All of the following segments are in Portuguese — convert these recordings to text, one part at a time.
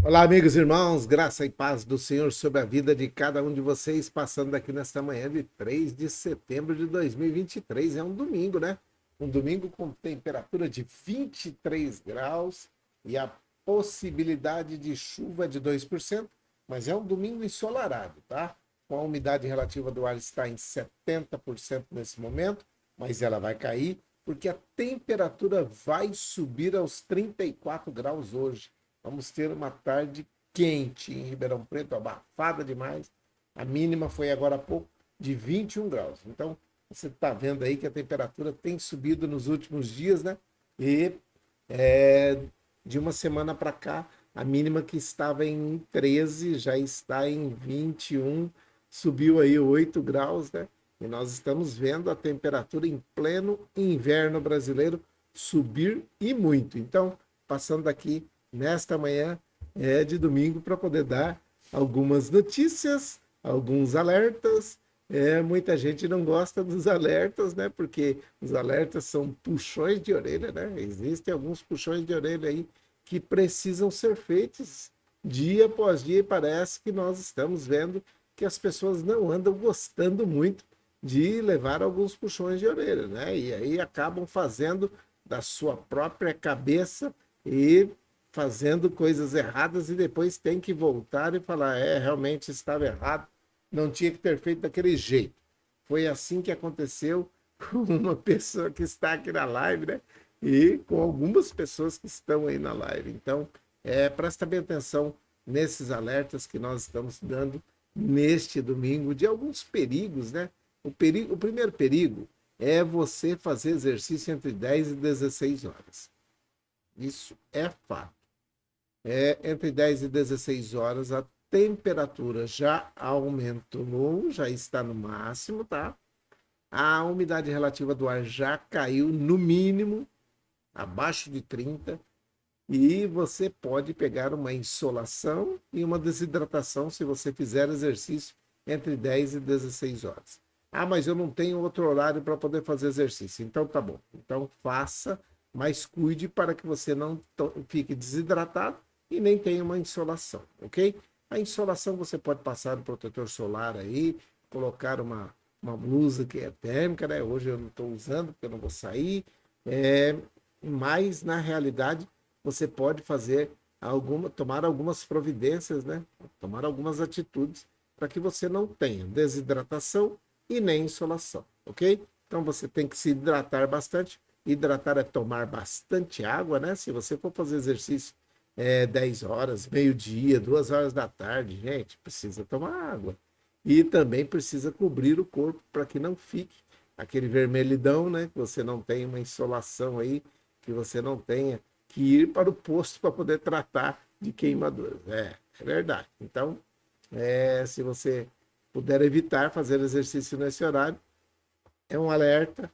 Olá, amigos e irmãos, graça e paz do Senhor sobre a vida de cada um de vocês, passando aqui nesta manhã de 3 de setembro de 2023. É um domingo, né? Um domingo com temperatura de 23 graus e a possibilidade de chuva de 2%, mas é um domingo ensolarado, tá? Com a umidade relativa do ar está em 70% nesse momento, mas ela vai cair porque a temperatura vai subir aos 34 graus hoje. Vamos ter uma tarde quente em Ribeirão Preto, abafada demais. A mínima foi agora há pouco de 21 graus. Então, você está vendo aí que a temperatura tem subido nos últimos dias, né? E é, de uma semana para cá, a mínima que estava em 13 já está em 21, subiu aí 8 graus, né? E nós estamos vendo a temperatura em pleno inverno brasileiro subir e muito. Então, passando aqui nesta manhã de domingo para poder dar algumas notícias, alguns alertas. Muita gente não gosta dos alertas, né? Porque os alertas são puxões de orelha, né? Existem alguns puxões de orelha aí que precisam ser feitos dia após dia e parece que nós estamos vendo que as pessoas não andam gostando muito de levar alguns puxões de orelha, né? E aí acabam fazendo da sua própria cabeça e fazendo coisas erradas e depois tem que voltar e falar, realmente estava errado, não tinha que ter feito daquele jeito. Foi assim que aconteceu com uma pessoa que está aqui na live, né? E com algumas pessoas que estão aí na live. Então, presta bem atenção nesses alertas que nós estamos dando neste domingo de alguns perigos, né? O primeiro perigo é você fazer exercício entre 10 e 16 horas. Isso é fato. Entre 10 e 16 horas, a temperatura já aumentou, já está no máximo, tá? A umidade relativa do ar já caiu no mínimo, abaixo de 30, e você pode pegar uma insolação e uma desidratação se você fizer exercício entre 10 e 16 horas. Ah, mas eu não tenho outro horário para poder fazer exercício. Então tá bom. Então faça, mas cuide para que você não fique desidratado e nem tenha uma insolação, ok? A insolação você pode passar um protetor solar aí, colocar uma blusa que é térmica, né? Hoje eu não estou usando porque eu não vou sair, mas na realidade você pode tomar algumas providências, né? Tomar algumas atitudes para que você não tenha desidratação e nem insolação, ok? Então você tem que se hidratar bastante. Hidratar é tomar bastante água, né? Se você for fazer exercício 10 horas, meio-dia, 2 horas da tarde, gente, precisa tomar água. E também precisa cobrir o corpo para que não fique aquele vermelhidão, né? Que você não tenha uma insolação aí, que você não tenha que ir para o posto para poder tratar de queimaduras. É verdade. Então, se você puder evitar fazer exercício nesse horário, é um alerta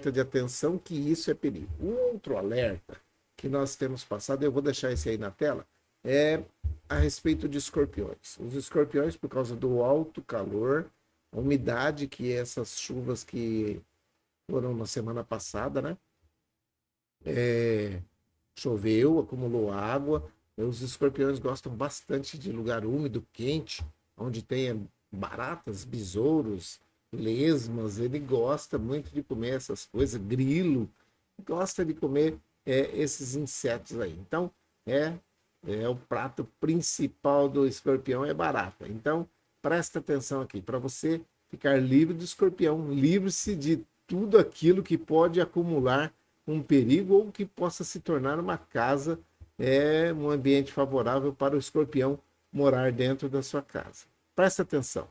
de atenção que isso é perigo. Um outro alerta que nós temos passado, eu vou deixar esse aí na tela, é a respeito de escorpiões. Os escorpiões, por causa do alto calor, a umidade que essas chuvas que foram na semana passada, né? Choveu, acumulou água. Os escorpiões gostam bastante de lugar úmido, quente, onde tenha baratas, besouros, lesmas. Ele gosta muito de comer essas coisas, grilo, gosta de comer esses insetos aí. Então, é, o prato principal do escorpião é barata. Então, presta atenção aqui, para você ficar livre do escorpião, livre-se de tudo aquilo que pode acumular um perigo ou que possa se tornar uma casa, um ambiente favorável para o escorpião morar dentro da sua casa. Presta atenção.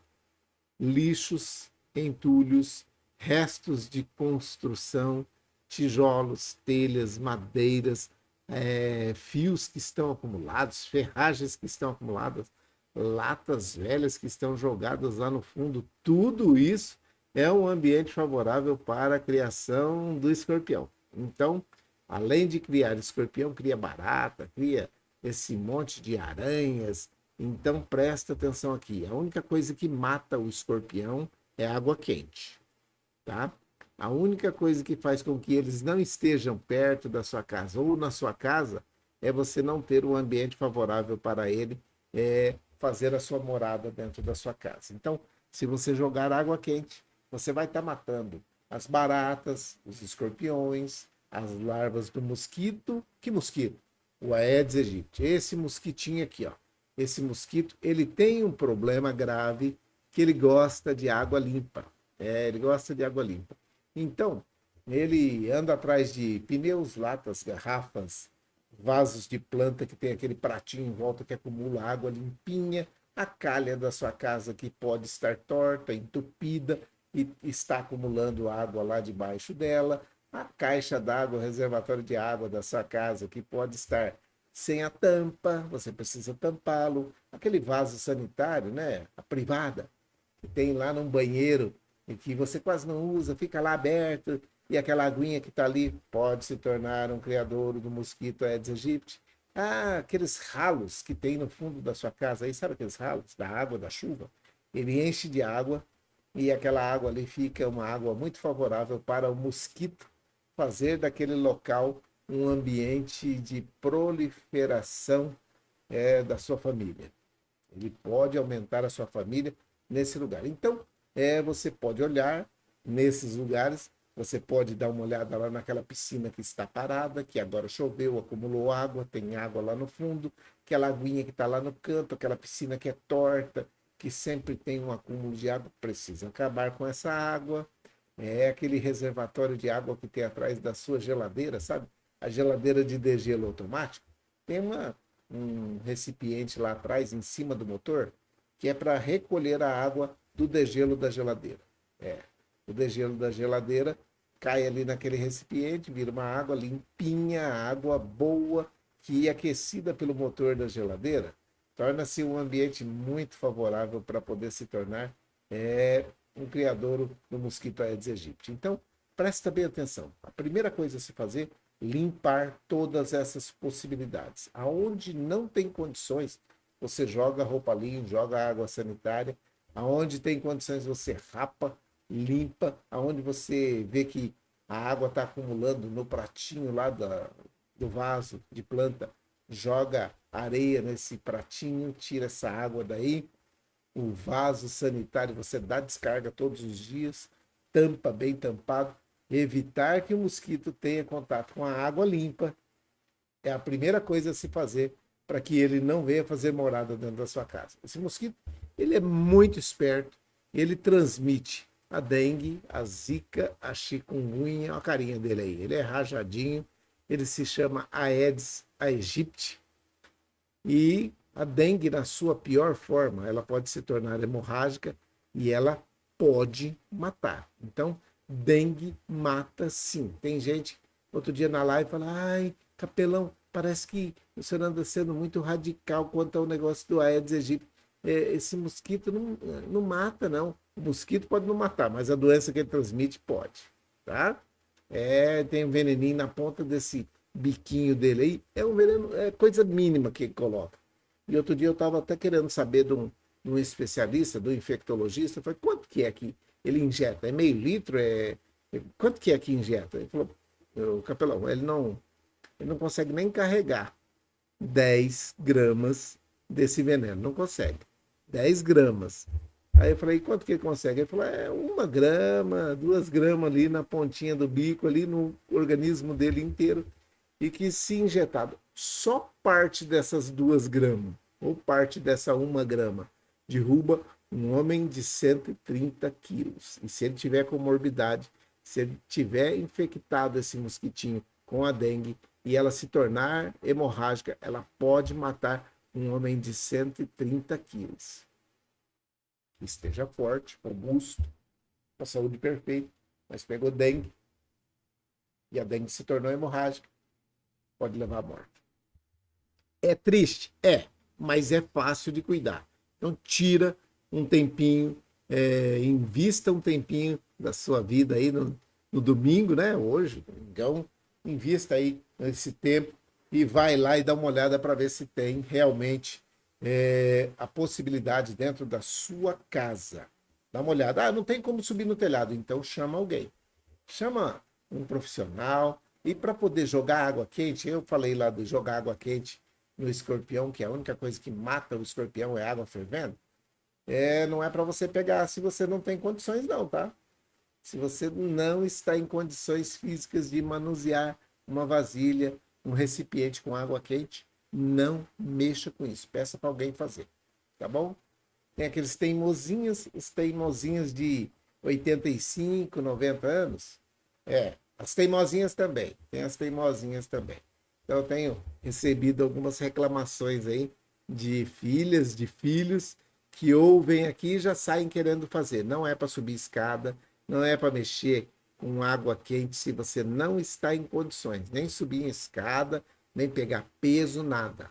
Lixos, entulhos, restos de construção, tijolos, telhas, madeiras, fios que estão acumulados, ferragens que estão acumuladas, latas velhas que estão jogadas lá no fundo, tudo isso é um ambiente favorável para a criação do escorpião. Então, além de criar escorpião, cria barata, cria esse monte de aranhas. Então, presta atenção aqui. A única coisa que mata o escorpião é água quente, tá? A única coisa que faz com que eles não estejam perto da sua casa ou na sua casa é você não ter um ambiente favorável para ele fazer a sua morada dentro da sua casa. Então, se você jogar água quente, você vai estar matando as baratas, os escorpiões, as larvas do mosquito. Que mosquito? O Aedes aegypti. Esse mosquitinho aqui, ó. Esse mosquito, ele tem um problema grave que ele gosta de água limpa. Ele gosta de água limpa. Então, ele anda atrás de pneus, latas, garrafas, vasos de planta que tem aquele pratinho em volta que acumula água limpinha, a calha da sua casa que pode estar torta, entupida e está acumulando água lá debaixo dela, a caixa d'água, o reservatório de água da sua casa que pode estar sem a tampa, você precisa tampá-lo, aquele vaso sanitário, né, a privada, que tem lá num banheiro e que você quase não usa, fica lá aberto, e aquela aguinha que está ali pode se tornar um criadouro do mosquito Aedes aegypti. Ah, aqueles ralos que tem no fundo da sua casa, aí sabe aqueles ralos da água, da chuva? Ele enche de água e aquela água ali fica uma água muito favorável para o mosquito fazer daquele local um ambiente de proliferação da sua família. Ele pode aumentar a sua família nesse lugar. Então, você pode olhar nesses lugares, você pode dar uma olhada lá naquela piscina que está parada, que agora choveu, acumulou água, tem água lá no fundo, aquela aguinha que está lá no canto, aquela piscina que é torta, que sempre tem um acúmulo de água, precisa acabar com essa água. É aquele reservatório de água que tem atrás da sua geladeira, sabe? A geladeira de degelo automático. Tem um recipiente lá atrás, em cima do motor, que é para recolher a água do degelo da geladeira. O degelo da geladeira cai ali naquele recipiente, vira uma água limpinha, água boa, que aquecida pelo motor da geladeira, torna-se um ambiente muito favorável para poder se tornar um criadouro do mosquito Aedes aegypti. Então, presta bem atenção. A primeira coisa a se fazer, limpar todas essas possibilidades. Aonde não tem condições, você joga roupa limpa, joga água sanitária. Aonde tem condições, você rapa, limpa. Aonde você vê que a água está acumulando no pratinho lá do vaso de planta, joga areia nesse pratinho, tira essa água daí. O vaso sanitário você dá descarga todos os dias, tampa bem tampado, evitar que o mosquito tenha contato com a água limpa é a primeira coisa a se fazer para que ele não venha fazer morada dentro da sua casa. Esse mosquito, ele é muito esperto, ele transmite a dengue, a zika, a chikungunya, olha a carinha dele aí, ele é rajadinho, ele se chama Aedes aegypti e a dengue, na sua pior forma, ela pode se tornar hemorrágica e ela pode matar. Então, dengue mata sim. Tem gente, outro dia na live, fala, ai, Capelão, parece que o senhor anda sendo muito radical quanto ao negócio do Aedes aegypti. Esse mosquito não mata, não. O mosquito pode não matar, mas a doença que ele transmite pode, tá? Tem um veneninho na ponta desse biquinho dele aí. É um veneno, é coisa mínima que ele coloca. E outro dia eu estava até querendo saber de um especialista, do infectologista, eu falei, quanto que é que ele injeta? É meio litro? Quanto que é que injeta? Ele falou, o Capelão, ele não consegue nem carregar 10 gramas desse veneno, não consegue. 10 gramas. Aí eu falei, quanto que ele consegue? Ele falou, 1 grama, 2 gramas ali na pontinha do bico, ali no organismo dele inteiro. E que se injetado só parte dessas 2 gramas, ou parte dessa 1 grama, derruba um homem de 130 quilos. E se ele tiver comorbidade, se ele tiver infectado esse mosquitinho com a dengue e ela se tornar hemorrágica, ela pode matar um homem de 130 quilos. Esteja forte, robusto, com a saúde perfeita, mas pegou dengue e a dengue se tornou hemorrágica, pode levar à morte. É triste? Mas é fácil de cuidar. Então tira um tempinho, invista um tempinho da sua vida aí no domingo, né? Hoje, então, invista aí esse tempo e vai lá e dá uma olhada para ver se tem realmente a possibilidade dentro da sua casa. Dá uma olhada. Não tem como subir no telhado, então chama alguém. Chama um profissional, E para poder jogar água quente, eu falei lá do jogar água quente no escorpião, que a única coisa que mata o escorpião é água fervendo. Não é para você pegar se você não tem condições, não, tá? Se você não está em condições físicas de manusear uma vasilha, um recipiente com água quente, não mexa com isso. Peça para alguém fazer, tá bom? Tem aqueles teimosinhos, os teimosinhos de 85, 90 anos. As teimosinhas também. Tem as teimosinhas também. Então, eu tenho recebido algumas reclamações aí de filhas, de filhos, que ouvem aqui e já saem querendo fazer. Não é para subir escada, não é para mexer com água quente se você não está em condições, nem subir em escada, nem pegar peso, nada.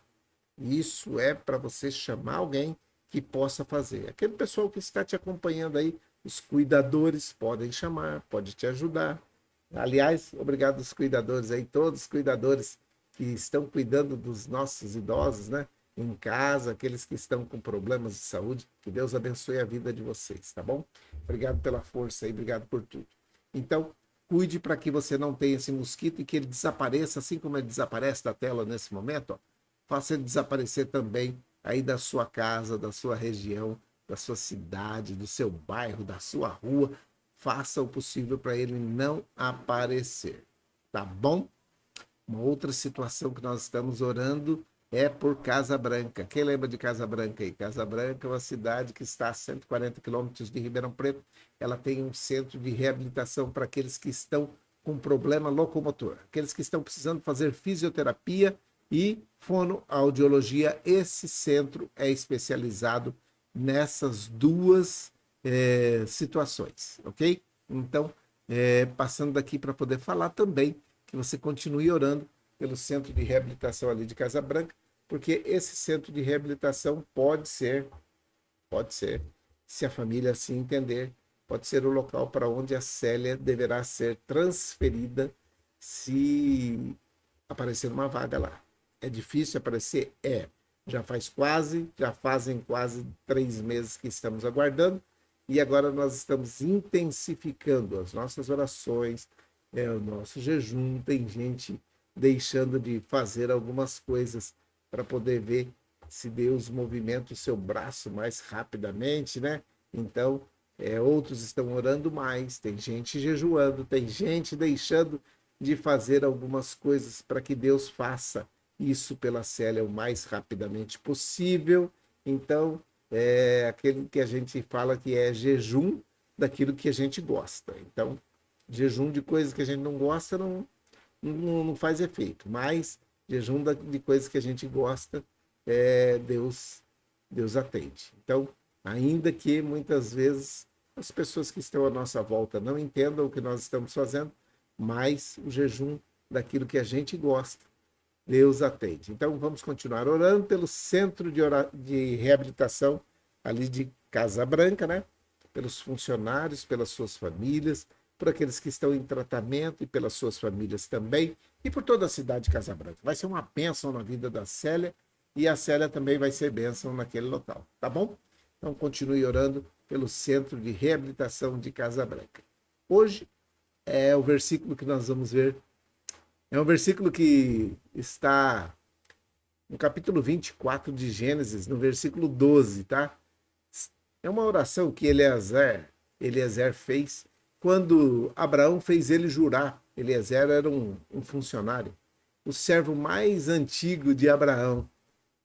Isso é para você chamar alguém que possa fazer. Aquele pessoal que está te acompanhando aí, os cuidadores podem chamar, pode te ajudar. Aliás, obrigado aos cuidadores aí, todos os cuidadores que estão cuidando dos nossos idosos, né? Em casa, aqueles que estão com problemas de saúde. Que Deus abençoe a vida de vocês, tá bom? Obrigado pela força aí, obrigado por tudo. Então, cuide para que você não tenha esse mosquito e que ele desapareça, assim como ele desaparece da tela nesse momento, ó, faça ele desaparecer também aí da sua casa, da sua região, da sua cidade, do seu bairro, da sua rua. Faça o possível para ele não aparecer, tá bom? Uma outra situação que nós estamos orando é por Casa Branca. Quem lembra de Casa Branca aí? Casa Branca é uma cidade que está a 140 quilômetros de Ribeirão Preto. Ela tem um centro de reabilitação para aqueles que estão com problema locomotor, aqueles que estão precisando fazer fisioterapia e fonoaudiologia. Esse centro é especializado nessas duas situações, ok? Então, passando daqui para poder falar também que você continue orando pelo centro de reabilitação ali de Casa Branca, porque esse centro de reabilitação pode ser, se a família assim entender, pode ser o local para onde a Célia deverá ser transferida se aparecer uma vaga lá. É difícil aparecer? Já fazem quase 3 meses que estamos aguardando, e agora nós estamos intensificando as nossas orações, o nosso jejum. Tem gente deixando de fazer algumas coisas para poder ver se Deus movimenta o seu braço mais rapidamente, né? Então, outros estão orando mais, tem gente jejuando, tem gente deixando de fazer algumas coisas para que Deus faça isso pela Célia o mais rapidamente possível. Então, é aquele que a gente fala que é jejum daquilo que a gente gosta. Então, jejum de coisas que a gente não gosta não faz efeito, mas jejum de coisas que a gente gosta, Deus atende. Então, ainda que muitas vezes as pessoas que estão à nossa volta não entendam o que nós estamos fazendo, mas o jejum daquilo que a gente gosta, Deus atende. Então, vamos continuar orando pelo centro de reabilitação ali de Casa Branca, né? Pelos funcionários, pelas suas famílias, por aqueles que estão em tratamento e pelas suas famílias também, e por toda a cidade de Casa Branca. Vai ser uma bênção na vida da Célia, e a Célia também vai ser bênção naquele local, tá bom? Então, continue orando pelo centro de reabilitação de Casa Branca. Hoje é o versículo que nós vamos ver. É um versículo que está no capítulo 24 de Gênesis, no versículo 12, tá? É uma oração que Eliezer fez quando Abraão fez ele jurar. Eliezer era um funcionário, o servo mais antigo de Abraão.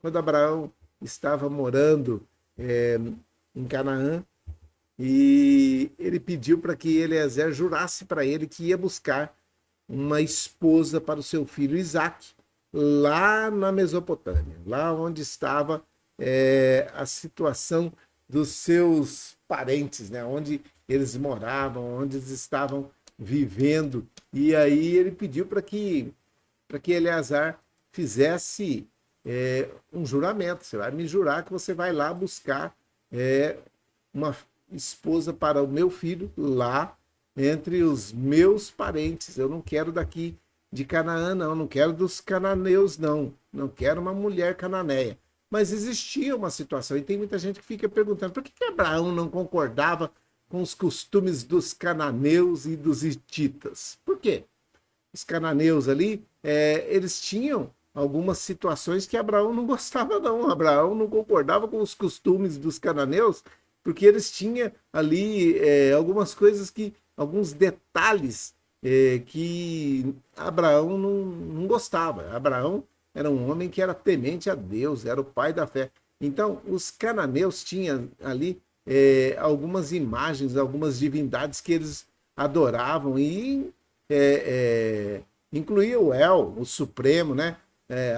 Quando Abraão estava morando em Canaã, e ele pediu para que Eliezer jurasse para ele que ia buscar uma esposa para o seu filho Isaque, lá na Mesopotâmia, lá onde estava a situação dos seus parentes, né? Onde eles moravam, onde eles estavam vivendo. E aí ele pediu para que Eleazar fizesse um juramento. Você vai me jurar que você vai lá buscar uma esposa para o meu filho lá entre os meus parentes. Eu não quero daqui de Canaã, não quero dos cananeus, não quero uma mulher cananeia. Mas existia uma situação, e tem muita gente que fica perguntando por que Abraão não concordava com os costumes dos cananeus e dos hititas. Por quê? os cananeus ali, eles tinham algumas situações que Abraão não gostava, não. Abraão não concordava com os costumes dos cananeus, porque eles tinham ali algumas coisas alguns detalhes que Abraão não gostava. Abraão era um homem que era temente a Deus, era o pai da fé. Então, os cananeus tinham ali algumas imagens, algumas divindades que eles adoravam e incluía o El, o Supremo, né?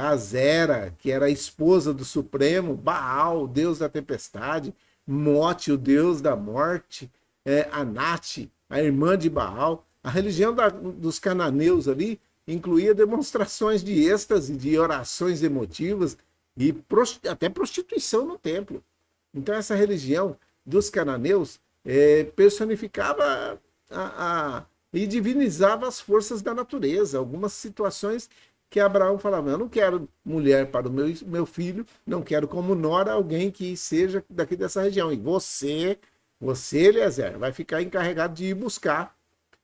Azera, que era a esposa do Supremo, Baal, o deus da tempestade, Mote, o deus da morte, Anate, a irmã de Baal. A religião dos cananeus ali incluía demonstrações de êxtase, de orações emotivas e até prostituição no templo. Então, essa religião dos cananeus personificava e divinizava as forças da natureza. Algumas situações que Abraão falava: eu não quero mulher para o meu filho, não quero como nora alguém que seja daqui dessa região. E você, Eliezer, vai ficar encarregado de ir buscar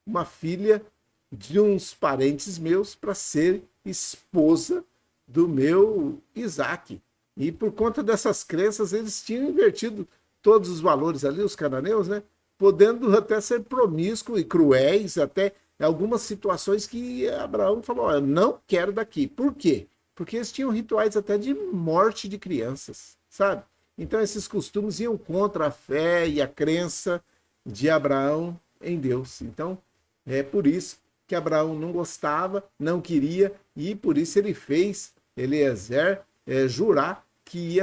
uma filha de uns parentes meus para ser esposa do meu Isaac. E por conta dessas crenças, eles tinham invertido todos os valores ali, os cananeus, né? Podendo até ser promíscuos e cruéis, até algumas situações que Abraão falou: eu não quero daqui. Por quê? Porque eles tinham rituais até de morte de crianças, sabe? Então esses costumes iam contra a fé e a crença de Abraão em Deus. Então é por isso que Abraão não gostava, não queria, e por isso ele fez Eliezer jurar que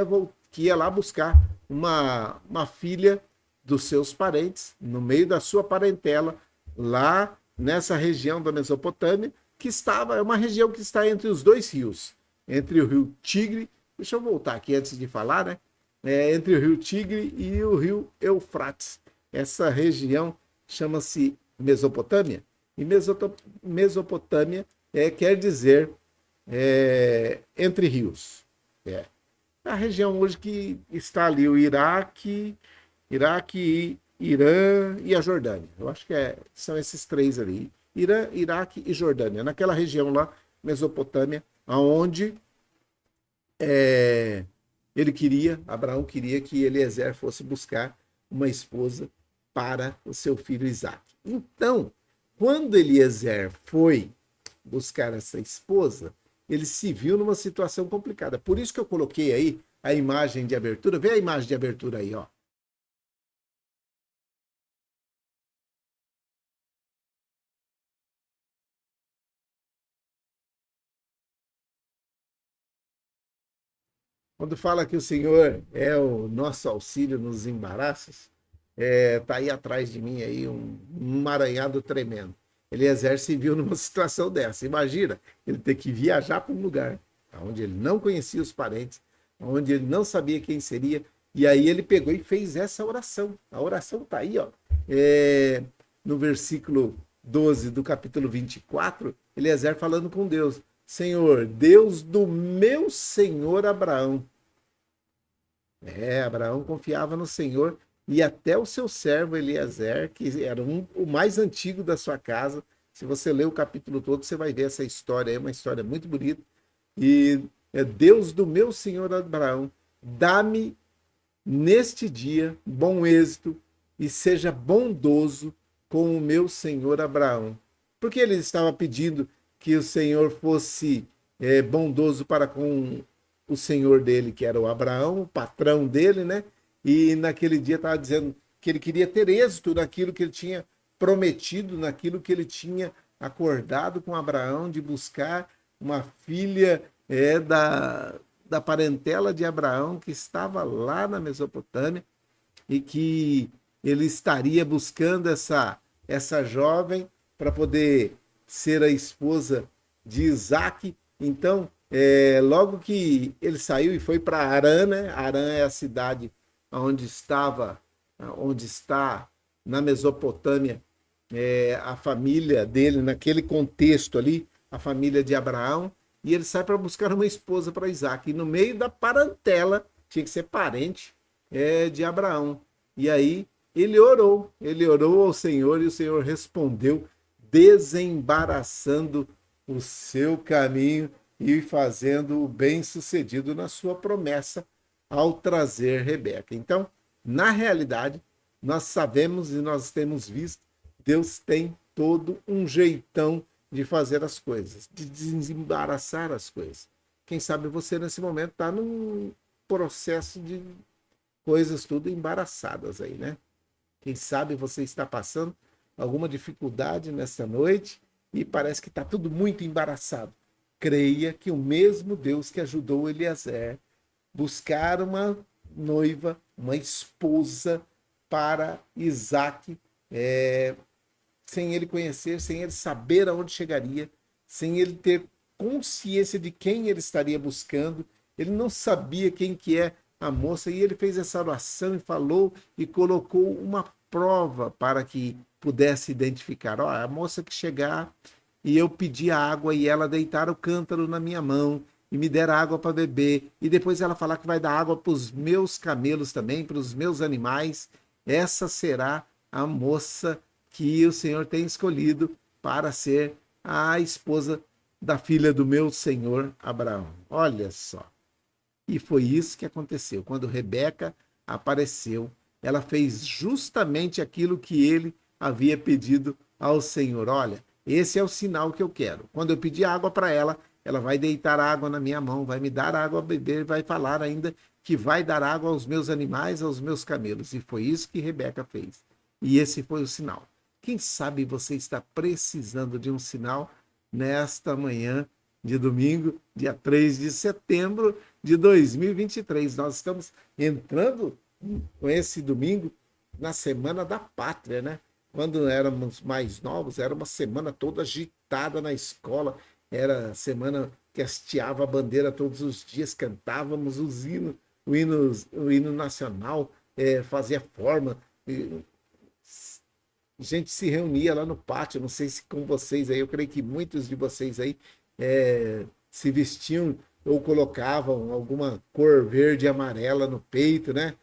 ia lá buscar uma filha dos seus parentes, no meio da sua parentela, lá nessa região da Mesopotâmia, que é uma região que está entre os dois rios, entre o rio Tigre, deixa eu voltar aqui antes de falar, né? Entre o rio Tigre e o rio Eufrates. Essa região chama-se Mesopotâmia, e Mesopotâmia quer dizer entre rios. A região hoje que está ali o Iraque, Irã e a Jordânia. Eu acho que são esses três ali. Irã, Iraque e Jordânia. Naquela região lá, Mesopotâmia, onde Abraão queria que Eliezer fosse buscar uma esposa para o seu filho Isaac. Então, quando Eliezer foi buscar essa esposa, ele se viu numa situação complicada. Por isso que eu coloquei aí a imagem de abertura. Vê a imagem de abertura aí, ó. Quando fala que o Senhor é o nosso auxílio nos embaraços, tá aí atrás de mim aí um emaranhado tremendo. Eliezer se viu numa situação dessa. Imagina ele ter que viajar para um lugar onde ele não conhecia os parentes, onde ele não sabia quem seria, e aí ele pegou e fez essa oração. A oração está aí, ó. No versículo 12 do capítulo 24, Eliezer falando com Deus: Senhor, Deus do meu senhor Abraão. Abraão confiava no Senhor, e até o seu servo Eliezer, que era o mais antigo da sua casa. Se você ler o capítulo todo, você vai ver essa história, é uma história muito bonita. E Deus do meu senhor Abraão, dá-me neste dia bom êxito e seja bondoso com o meu senhor Abraão. Porque ele estava pedindo que o Senhor fosse bondoso para com o senhor dele, que era o Abraão, o patrão dele, né? E naquele dia estava dizendo que ele queria ter êxito naquilo que ele tinha prometido, naquilo que ele tinha acordado com Abraão, de buscar uma filha da parentela de Abraão, que estava lá na Mesopotâmia, e que ele estaria buscando essa jovem para poder ser a esposa de Isaac. Então, logo que ele saiu e foi para Harã, né? Harã é a cidade onde está na Mesopotâmia a família dele, naquele contexto ali, a família de Abraão, e ele sai para buscar uma esposa para Isaac. E no meio da parentela, tinha que ser parente de Abraão. E aí ele orou ao Senhor, e o Senhor respondeu desembaraçando o seu caminho e fazendo o bem-sucedido na sua promessa ao trazer Rebeca. Então, na realidade, nós sabemos e nós temos visto, Deus tem todo um jeitão de fazer as coisas, de desembaraçar as coisas. Quem sabe você nesse momento está num processo de coisas tudo embaraçadas aí, né? Quem sabe você está passando alguma dificuldade nessa noite e parece que está tudo muito embaraçado. Creia que o mesmo Deus que ajudou Eliezer buscar uma noiva, uma esposa para Isaac, sem ele conhecer, sem ele saber aonde chegaria, sem ele ter consciência de quem ele estaria buscando. Ele não sabia quem que é a moça e ele fez essa oração e falou e colocou uma prova para que pudesse identificar. Ó, a moça que chegar e eu pedir água e ela deitar o cântaro na minha mão e me der água para beber e depois ela falar que vai dar água para os meus camelos também, para os meus animais, essa será a moça que o Senhor tem escolhido para ser a esposa da filha do meu senhor Abraão. Olha só. E foi isso que aconteceu. Quando Rebeca apareceu, ela fez justamente aquilo que ele havia pedido ao Senhor. Olha, esse é o sinal que eu quero. Quando eu pedir água para ela, ela vai deitar água na minha mão, vai me dar água a beber, vai falar ainda que vai dar água aos meus animais, aos meus camelos. E foi isso que Rebeca fez. E esse foi o sinal. Quem sabe você está precisando de um sinal nesta manhã de domingo, dia 3 de setembro de 2023. Nós estamos entrando com esse domingo na Semana da Pátria, né? Quando éramos mais novos, era uma semana toda agitada na escola, era a semana que hasteava a bandeira todos os dias, cantávamos o hino nacional, fazia forma, a gente se reunia lá no pátio, não sei se com vocês aí, eu creio que muitos de vocês aí se vestiam ou colocavam alguma cor verde e amarela no peito, né?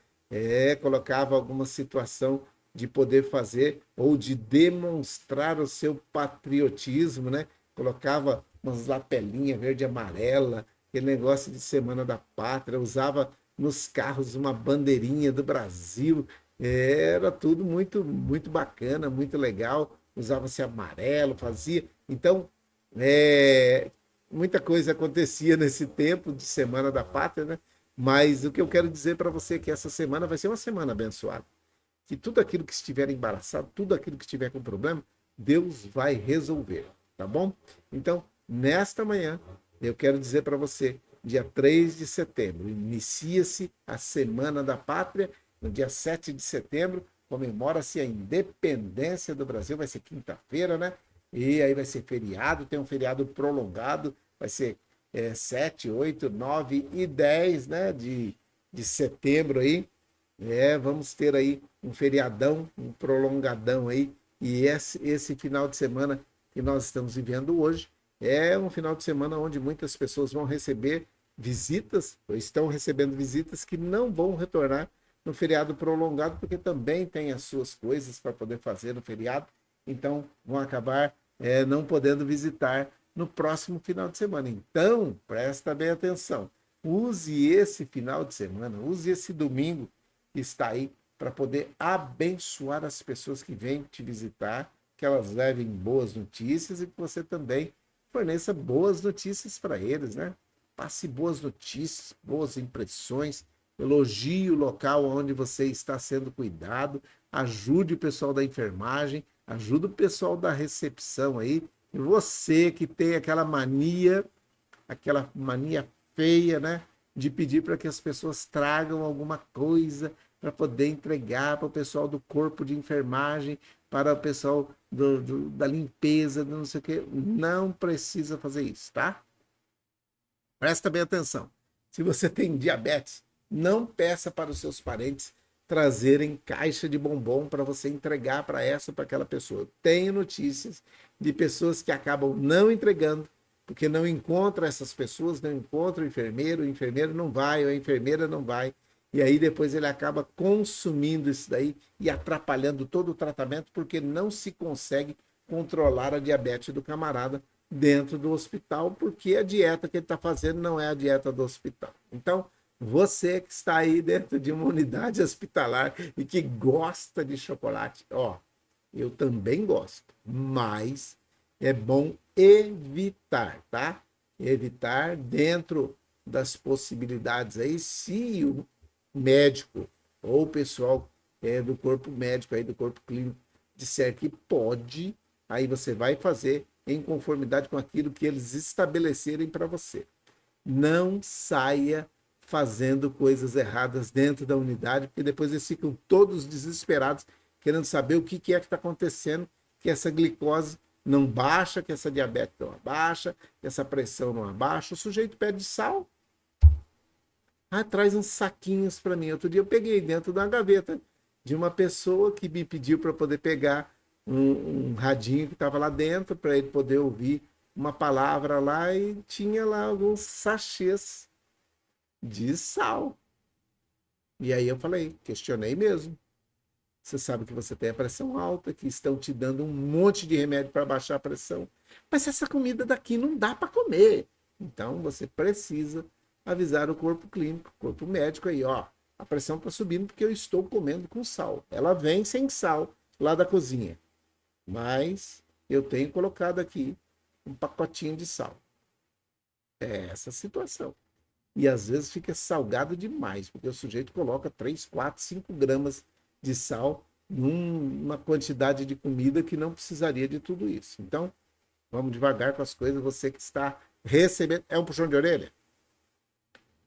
Colocava alguma situação de poder fazer ou de demonstrar o seu patriotismo, né? Colocava umas lapelinhas verde e amarela, aquele negócio de Semana da Pátria, usava nos carros uma bandeirinha do Brasil, era tudo muito, muito bacana, muito legal, usava-se amarelo, fazia. Então, muita coisa acontecia nesse tempo de Semana da Pátria, né? Mas o que eu quero dizer para você é que essa semana vai ser uma semana abençoada. Que tudo aquilo que estiver embaraçado, tudo aquilo que estiver com problema, Deus vai resolver, tá bom? Então, nesta manhã, eu quero dizer para você, dia 3 de setembro, inicia-se a Semana da Pátria. No dia 7 de setembro, comemora-se a independência do Brasil, vai ser quinta-feira, né? E aí vai ser feriado, tem um feriado prolongado, vai ser 7, 8, 9 e 10, né, de setembro aí. Vamos ter aí um feriadão, um prolongadão aí. E esse final de semana que nós estamos vivendo hoje é um final de semana onde muitas pessoas vão receber visitas, ou estão recebendo visitas que não vão retornar no feriado prolongado, porque também tem as suas coisas para poder fazer no feriado, então vão acabar não podendo visitar no próximo final de semana. Então, presta bem atenção, use esse final de semana, use esse domingo que está aí para poder abençoar as pessoas que vêm te visitar, que elas levem boas notícias e que você também forneça boas notícias para eles, né? Passe boas notícias, boas impressões, elogie o local onde você está sendo cuidado, ajude o pessoal da enfermagem, ajude o pessoal da recepção aí, e você que tem aquela mania feia, né, de pedir para que as pessoas tragam alguma coisa para poder entregar para o pessoal do corpo de enfermagem, para o pessoal da limpeza, não sei o que, não precisa fazer isso, tá? Presta bem atenção. Se você tem diabetes, não peça para os seus parentes trazerem caixa de bombom para você entregar para essa ou para aquela pessoa. Tenho notícias de pessoas que acabam não entregando, porque não encontram essas pessoas, não encontram o enfermeiro não vai, ou a enfermeira não vai, e aí depois ele acaba consumindo isso daí e atrapalhando todo o tratamento, porque não se consegue controlar a diabetes do camarada dentro do hospital, porque a dieta que ele está fazendo não é a dieta do hospital. Então, você que está aí dentro de uma unidade hospitalar e que gosta de chocolate, ó, eu também gosto, mas é bom evitar, tá? Evitar dentro das possibilidades aí, se o médico ou o pessoal do corpo médico aí, do corpo clínico, disser que pode, aí você vai fazer em conformidade com aquilo que eles estabelecerem para você. Não saia fazendo coisas erradas dentro da unidade, porque depois eles ficam todos desesperados, querendo saber o que é que está acontecendo, que essa glicose não baixa, que essa diabetes não abaixa, que essa pressão não abaixa. O sujeito pede sal. Ah, traz uns saquinhos para mim. Outro dia eu peguei dentro da gaveta de uma pessoa que me pediu para poder pegar um radinho que estava lá dentro, para ele poder ouvir uma palavra lá, e tinha lá alguns sachês de sal. E aí eu falei, questionei mesmo. Você sabe que você tem a pressão alta, que estão te dando um monte de remédio para baixar a pressão. Mas essa comida daqui não dá para comer. Então você precisa avisar o corpo clínico, o corpo médico aí, ó. A pressão está subindo porque eu estou comendo com sal. Ela vem sem sal lá da cozinha. Mas eu tenho colocado aqui um pacotinho de sal. É essa a situação. E às vezes fica salgado demais, porque o sujeito coloca 3, 4, 5 gramas de sal numa quantidade de comida que não precisaria de tudo isso. Então, vamos devagar com as coisas. Você que está recebendo... É um puxão de orelha?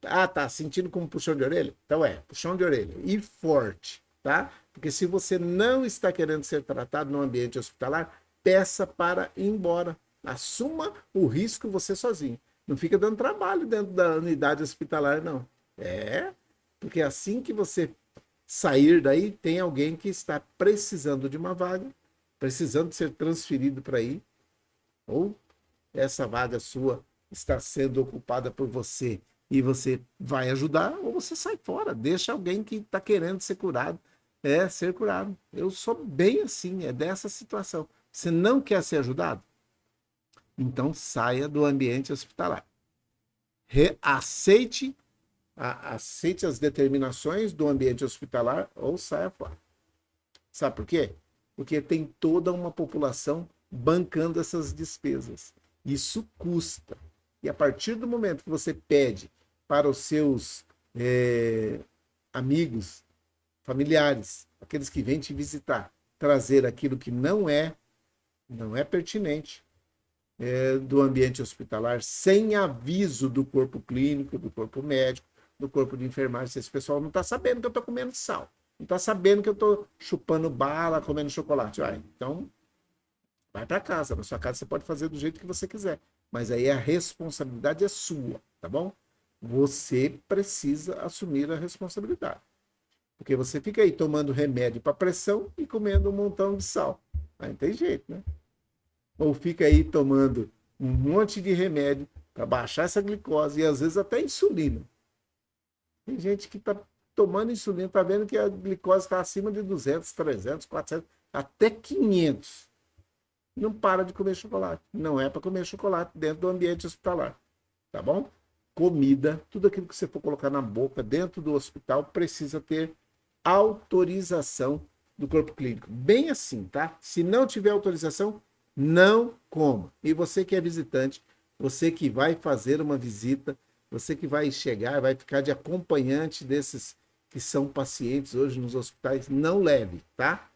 Ah, tá sentindo como puxão de orelha? Então puxão de orelha. E forte, tá? Porque se você não está querendo ser tratado no ambiente hospitalar, peça para ir embora. Assuma o risco você sozinho. Não fica dando trabalho dentro da unidade hospitalar, não. Porque assim que você sair daí, tem alguém que está precisando de uma vaga, precisando ser transferido para aí, ou essa vaga sua está sendo ocupada por você e você vai ajudar, ou você sai fora, deixa alguém que está querendo ser curado, ser curado. Eu sou bem assim, é dessa situação. Você não quer ser ajudado? Então saia do ambiente hospitalar. Aceite as determinações do ambiente hospitalar ou saia fora. Sabe por quê? Porque tem toda uma população bancando essas despesas. Isso custa. E a partir do momento que você pede para os seus amigos, familiares, aqueles que vêm te visitar, trazer aquilo que não é pertinente do ambiente hospitalar, sem aviso do corpo clínico, do corpo médico, do corpo de enfermagem. Esse pessoal não está sabendo que eu estou comendo sal, não está sabendo que eu estou chupando bala, comendo chocolate. Então, vai para casa. Na sua casa você pode fazer do jeito que você quiser, mas aí a responsabilidade é sua, tá bom? Você precisa assumir a responsabilidade. Porque você fica aí tomando remédio para pressão e comendo um montão de sal. Aí não tem jeito, né? Ou fica aí tomando um monte de remédio para baixar essa glicose e às vezes até insulina. Tem gente que está tomando insulina, está vendo que a glicose está acima de 200, 300, 400, até 500. Não para de comer chocolate. Não é para comer chocolate dentro do ambiente hospitalar. Tá bom? Comida, tudo aquilo que você for colocar na boca dentro do hospital precisa ter autorização do corpo clínico. Bem assim, tá? Se não tiver autorização, não coma. E você que é visitante, você que vai fazer uma visita, você que vai chegar, vai ficar de acompanhante desses que são pacientes hoje nos hospitais, não leve, tá?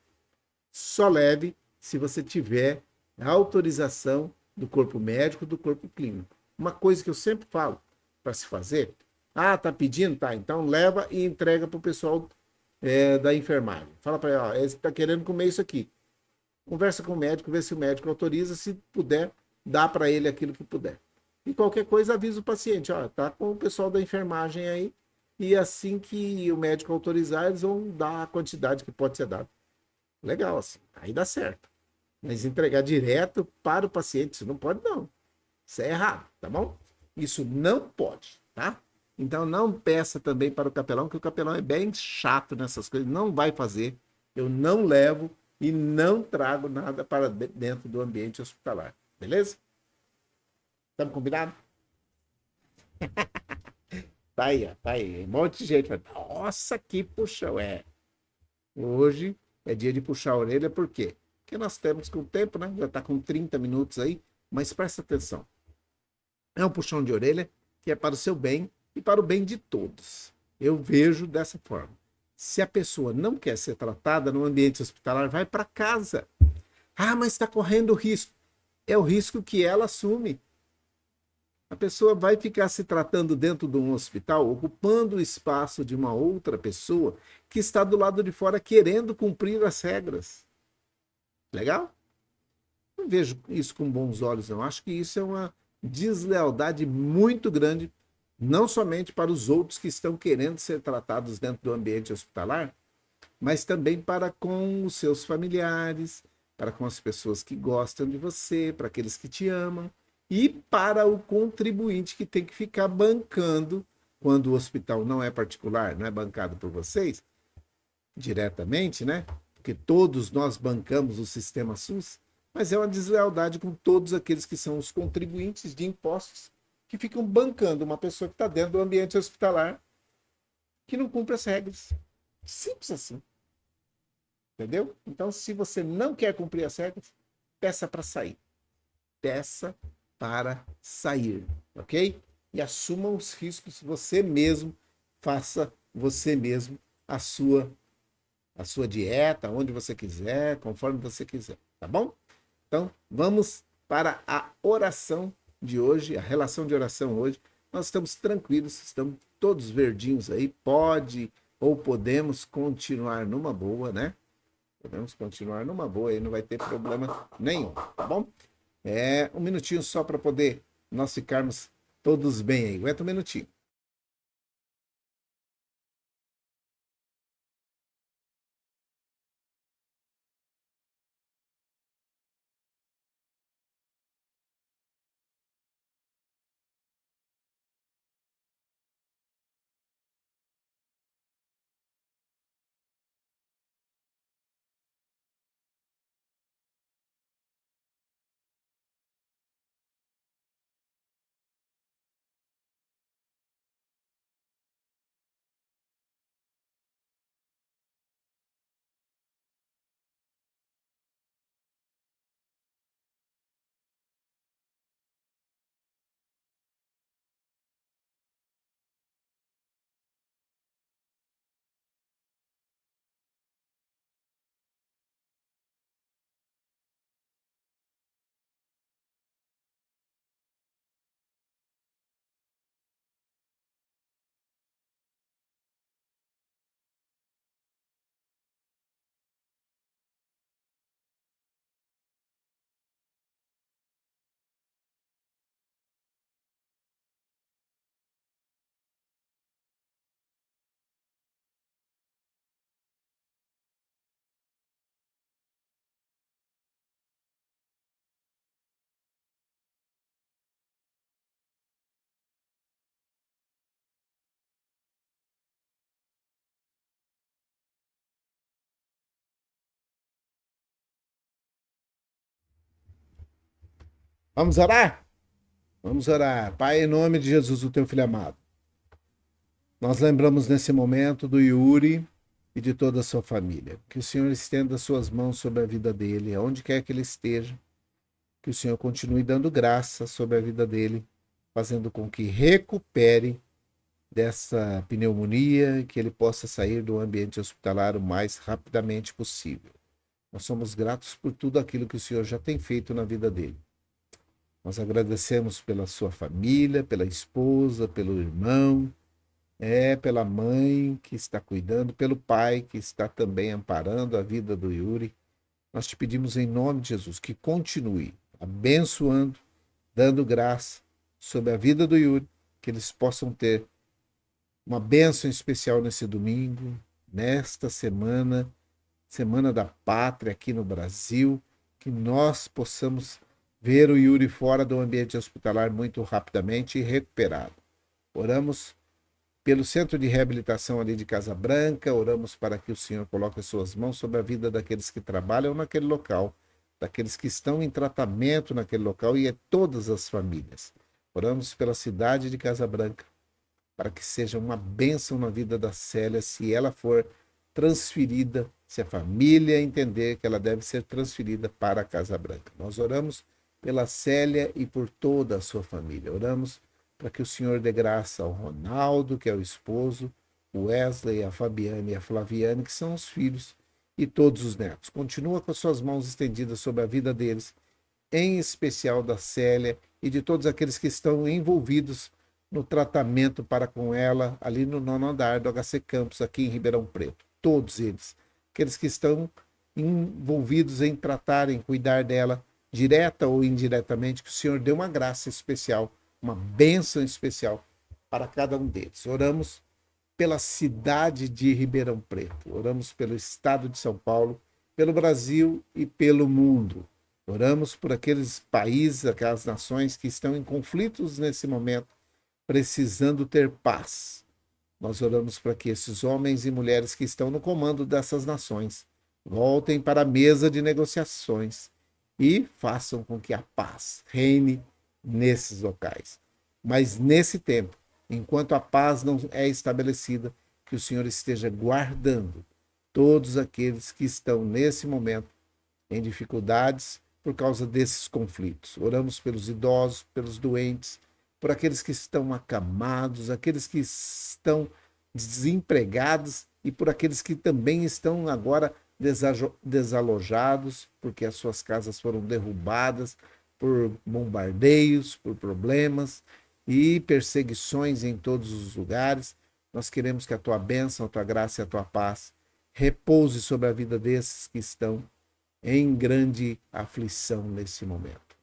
Só leve se você tiver a autorização do corpo médico, do corpo clínico. Uma coisa que eu sempre falo para se fazer, tá pedindo? Tá, então leva e entrega para o pessoal da enfermagem. Fala para ele, ó, ele está querendo comer isso aqui. Conversa com o médico, vê se o médico autoriza, se puder, dá para ele aquilo que puder. E qualquer coisa avisa o paciente, ó, tá com o pessoal da enfermagem aí, e assim que o médico autorizar, eles vão dar a quantidade que pode ser dada. Legal, assim, aí dá certo. Mas entregar direto para o paciente, isso não pode não. Isso é errado, tá bom? Isso não pode, tá? Então não peça também para o capelão, que o capelão é bem chato nessas coisas, não vai fazer. Eu não levo e não trago nada para dentro do ambiente hospitalar. Beleza? Estamos combinados? Tá aí, ó, tá aí. Um monte de gente fala, nossa, que puxão. Hoje é dia de puxar a orelha, por quê? Porque nós temos com o tempo, né? Já está com 30 minutos aí, mas presta atenção. É um puxão de orelha que é para o seu bem e para o bem de todos. Eu vejo dessa forma. Se a pessoa não quer ser tratada no ambiente hospitalar, vai para casa. Ah, mas está correndo risco. É o risco que ela assume. A pessoa vai ficar se tratando dentro de um hospital, ocupando o espaço de uma outra pessoa que está do lado de fora querendo cumprir as regras. Legal? Não vejo isso com bons olhos, não. Acho que isso é uma deslealdade muito grande, não somente para os outros que estão querendo ser tratados dentro do ambiente hospitalar, mas também para com os seus familiares, para com as pessoas que gostam de você, para aqueles que te amam, e para o contribuinte que tem que ficar bancando quando o hospital não é particular, não é bancado por vocês diretamente, né? Porque todos nós bancamos o sistema SUS, mas é uma deslealdade com todos aqueles que são os contribuintes de impostos que ficam bancando uma pessoa que está dentro do ambiente hospitalar que não cumpre as regras. Simples assim. Entendeu? Então, se você não quer cumprir as regras, peça para sair. Peça para sair, ok? E assuma os riscos você mesmo, faça você mesmo a sua dieta, onde você quiser, conforme você quiser, tá bom? Então, vamos para a oração de hoje, a relação de oração hoje. Nós estamos tranquilos, estamos todos verdinhos aí, pode ou podemos continuar numa boa, né? Podemos continuar numa boa aí, não vai ter problema nenhum, tá bom? Um minutinho só para poder nós ficarmos todos bem aí. Aguenta um minutinho. Vamos orar? Vamos orar. Pai, em nome de Jesus, o teu filho amado. Nós lembramos nesse momento do Yuri e de toda a sua família. Que o Senhor estenda suas mãos sobre a vida dele, aonde quer que ele esteja. Que o Senhor continue dando graça sobre a vida dele, fazendo com que recupere dessa pneumonia e que ele possa sair do ambiente hospitalar o mais rapidamente possível. Nós somos gratos por tudo aquilo que o Senhor já tem feito na vida dele. Nós agradecemos pela sua família, pela esposa, pelo irmão, pela mãe que está cuidando, pelo pai que está também amparando a vida do Yuri. Nós te pedimos em nome de Jesus que continue abençoando, dando graça sobre a vida do Yuri, que eles possam ter uma bênção especial nesse domingo, nesta semana, Semana da Pátria aqui no Brasil, que nós possamos ver o Yuri fora do ambiente hospitalar muito rapidamente e recuperado. Oramos pelo Centro de Reabilitação ali de Casa Branca, oramos para que o Senhor coloque as suas mãos sobre a vida daqueles que trabalham naquele local, daqueles que estão em tratamento naquele local e todas as famílias. Oramos pela cidade de Casa Branca, para que seja uma bênção na vida da Célia, se ela for transferida, se a família entender que ela deve ser transferida para a Casa Branca. Nós oramos pela Célia e por toda a sua família. Oramos para que o Senhor dê graça ao Ronaldo, que é o esposo, o Wesley, a Fabiane e a Flaviane, que são os filhos, e todos os netos. Continua com as suas mãos estendidas sobre a vida deles, em especial da Célia e de todos aqueles que estão envolvidos no tratamento para com ela, ali no 9º andar do HC Campos, aqui em Ribeirão Preto. Todos eles, aqueles que estão envolvidos em tratar, em cuidar dela, direta ou indiretamente, que o Senhor dê uma graça especial, uma bênção especial para cada um deles. Oramos pela cidade de Ribeirão Preto, oramos pelo estado de São Paulo, pelo Brasil e pelo mundo. Oramos por aqueles países, aquelas nações que estão em conflitos nesse momento, precisando ter paz. Nós oramos para que esses homens e mulheres que estão no comando dessas nações voltem para a mesa de negociações e façam com que a paz reine nesses locais. Mas nesse tempo, enquanto a paz não é estabelecida, que o Senhor esteja guardando todos aqueles que estão nesse momento em dificuldades por causa desses conflitos. Oramos pelos idosos, pelos doentes, por aqueles que estão acamados, aqueles que estão desempregados e por aqueles que também estão agora desalojados, porque as suas casas foram derrubadas por bombardeios, por problemas e perseguições em todos os lugares. Nós queremos que a tua bênção, a tua graça e a tua paz repouse sobre a vida desses que estão em grande aflição nesse momento.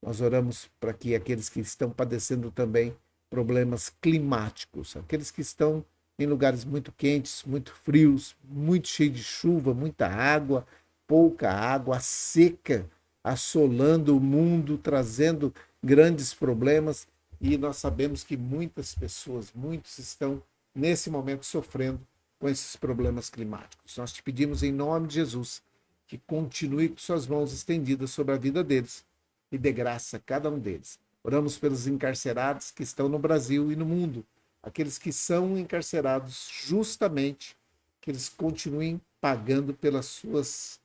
Nós oramos para que aqueles que estão padecendo também problemas climáticos, aqueles que estão em lugares muito quentes, muito frios, muito cheios de chuva, muita água, pouca água, seca, assolando o mundo, trazendo grandes problemas. E nós sabemos que muitas pessoas, muitos estão nesse momento sofrendo com esses problemas climáticos. Nós te pedimos em nome de Jesus que continue com suas mãos estendidas sobre a vida deles e dê graça a cada um deles. Oramos pelos encarcerados que estão no Brasil e no mundo, aqueles que são encarcerados justamente, que eles continuem pagando pelos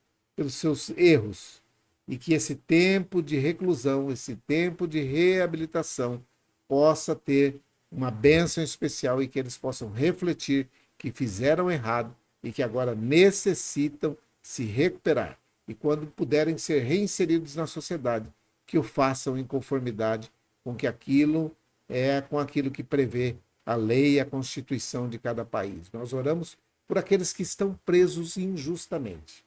seus erros e que esse tempo de reclusão, esse tempo de reabilitação possa ter uma bênção especial e que eles possam refletir que fizeram errado e que agora necessitam se recuperar. E quando puderem ser reinseridos na sociedade, que o façam em conformidade com aquilo que prevê a lei e a Constituição de cada país. Nós oramos por aqueles que estão presos injustamente.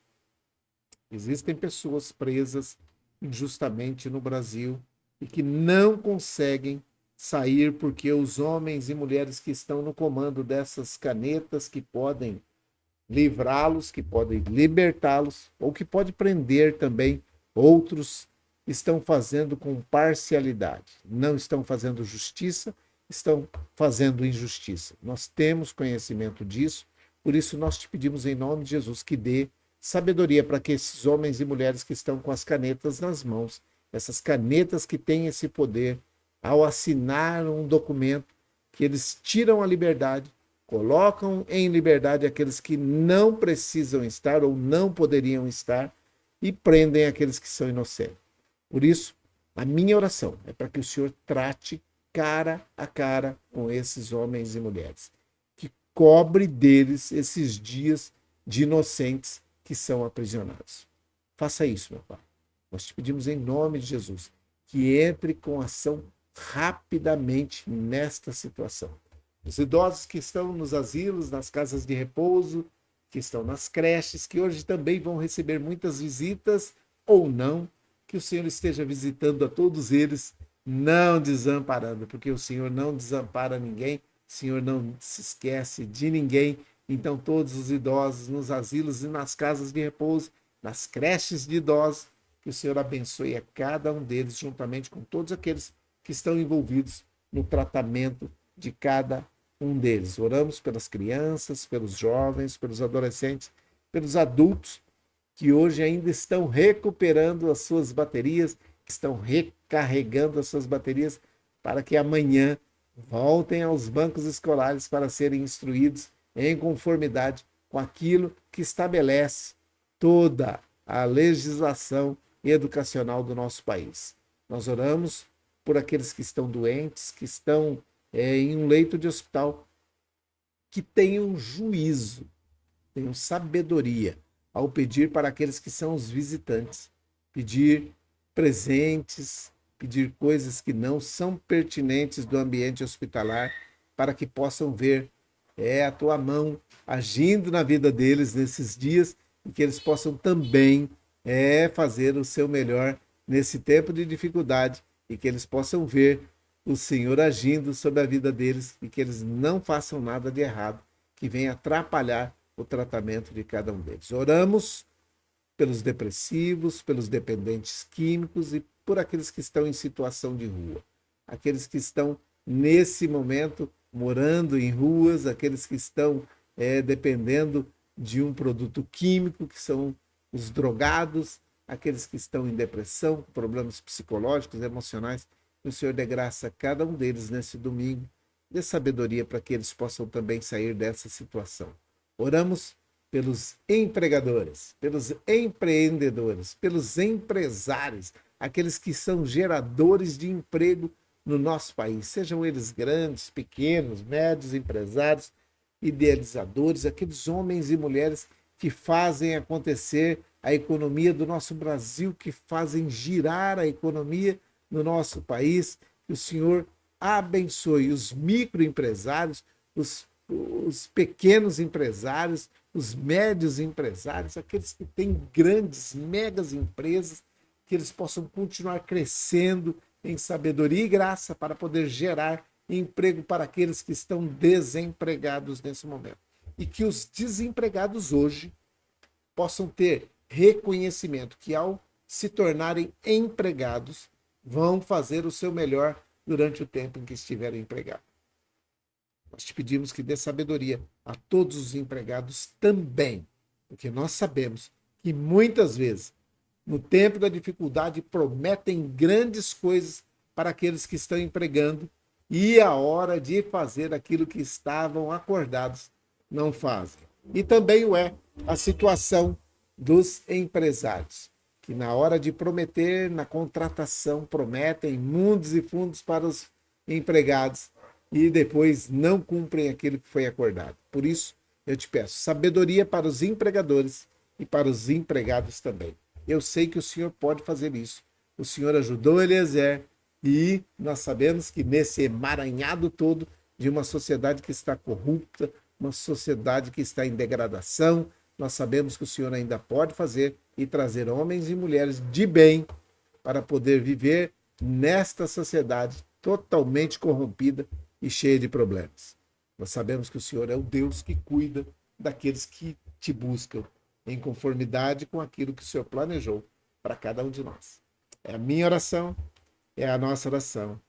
Existem pessoas presas injustamente no Brasil e que não conseguem sair porque os homens e mulheres que estão no comando dessas canetas que podem livrá-los, que podem libertá-los ou que pode prender também outros, estão fazendo com parcialidade. Não estão fazendo justiça, estão fazendo injustiça. Nós temos conhecimento disso, por isso nós te pedimos em nome de Jesus que dê sabedoria para que esses homens e mulheres que estão com as canetas nas mãos, essas canetas que têm esse poder, ao assinar um documento, que eles tiram a liberdade, colocam em liberdade aqueles que não precisam estar ou não poderiam estar e prendem aqueles que são inocentes. Por isso, a minha oração é para que o Senhor trate cara a cara com esses homens e mulheres, que cobre deles esses dias de inocentes que são aprisionados. Faça isso, meu Pai. Nós te pedimos em nome de Jesus que entre com ação rapidamente nesta situação. Os idosos que estão nos asilos, nas casas de repouso, que estão nas creches, que hoje também vão receber muitas visitas ou não, que o Senhor esteja visitando a todos eles, não desamparando, porque o Senhor não desampara ninguém, o Senhor não se esquece de ninguém. Então todos os idosos nos asilos e nas casas de repouso, nas creches de idosos, que o Senhor abençoe a cada um deles, juntamente com todos aqueles que estão envolvidos no tratamento de cada um deles. Oramos pelas crianças, pelos jovens, pelos adolescentes, pelos adultos que hoje ainda estão recuperando as suas baterias, que estão recarregando as suas baterias para que amanhã voltem aos bancos escolares para serem instruídos em conformidade com aquilo que estabelece toda a legislação educacional do nosso país. Nós oramos por aqueles que estão doentes, que estão em um leito de hospital, que tenham juízo, tenham sabedoria ao pedir para aqueles que são os visitantes, pedir presentes, pedir coisas que não são pertinentes do ambiente hospitalar, para que possam ver a tua mão agindo na vida deles nesses dias e que eles possam também fazer o seu melhor nesse tempo de dificuldade e que eles possam ver o Senhor agindo sobre a vida deles e que eles não façam nada de errado que venha atrapalhar o tratamento de cada um deles. Oramos pelos depressivos, pelos dependentes químicos e por aqueles que estão em situação de rua. Aqueles que estão, nesse momento, morando em ruas, aqueles que estão dependendo de um produto químico, que são os drogados, aqueles que estão em depressão, com problemas psicológicos, emocionais. Que o Senhor dê graça a cada um deles nesse domingo, dê sabedoria para que eles possam também sair dessa situação. Oramos pelos empregadores, pelos empreendedores, pelos empresários, aqueles que são geradores de emprego no nosso país, sejam eles grandes, pequenos, médios, empresários, idealizadores, aqueles homens e mulheres que fazem acontecer a economia do nosso Brasil, que fazem girar a economia no nosso país. Que o Senhor abençoe os microempresários, os pequenos empresários, os médios empresários, aqueles que têm grandes, megas empresas, que eles possam continuar crescendo em sabedoria e graça para poder gerar emprego para aqueles que estão desempregados nesse momento. E que os desempregados hoje possam ter reconhecimento que, ao se tornarem empregados, vão fazer o seu melhor durante o tempo em que estiverem empregados. Nós te pedimos que dê sabedoria a todos os empregados também, porque nós sabemos que muitas vezes, no tempo da dificuldade, prometem grandes coisas para aqueles que estão empregando e a hora de fazer aquilo que estavam acordados não fazem. E também a situação dos empresários, que na hora de prometer, na contratação, prometem mundos e fundos para os empregados e depois não cumprem aquilo que foi acordado. Por isso, eu te peço sabedoria para os empregadores e para os empregados também. Eu sei que o Senhor pode fazer isso. O Senhor ajudou Eliezer e nós sabemos que nesse emaranhado todo de uma sociedade que está corrupta, uma sociedade que está em degradação, nós sabemos que o Senhor ainda pode fazer e trazer homens e mulheres de bem para poder viver nesta sociedade totalmente corrompida e cheia de problemas. Nós sabemos que o Senhor é o Deus que cuida daqueles que te buscam em conformidade com aquilo que o Senhor planejou para cada um de nós. É a minha oração, é a nossa oração.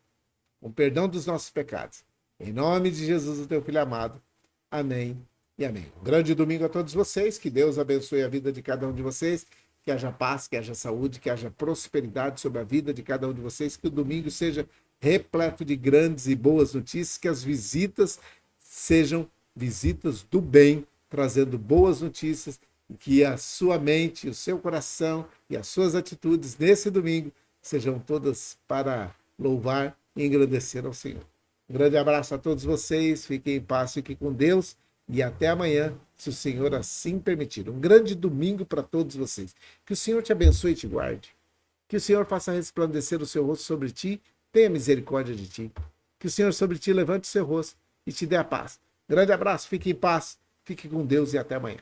Com perdão dos nossos pecados. Em nome de Jesus, o teu Filho amado. Amém e amém. Um grande domingo a todos vocês. Que Deus abençoe a vida de cada um de vocês. Que haja paz, que haja saúde, que haja prosperidade sobre a vida de cada um de vocês. Que o domingo seja repleto de grandes e boas notícias. Que as visitas sejam visitas do bem, trazendo boas notícias. E que a sua mente, o seu coração e as suas atitudes nesse domingo sejam todas para louvar e engrandecer ao Senhor. Um grande abraço a todos vocês, fiquem em paz, fiquem com Deus e até amanhã, se o Senhor assim permitir. Um grande domingo para todos vocês. Que o Senhor te abençoe e te guarde. Que o Senhor faça resplandecer o seu rosto sobre ti, tenha misericórdia de ti. Que o Senhor sobre ti levante o seu rosto e te dê a paz. Grande abraço, fique em paz, fique com Deus e até amanhã.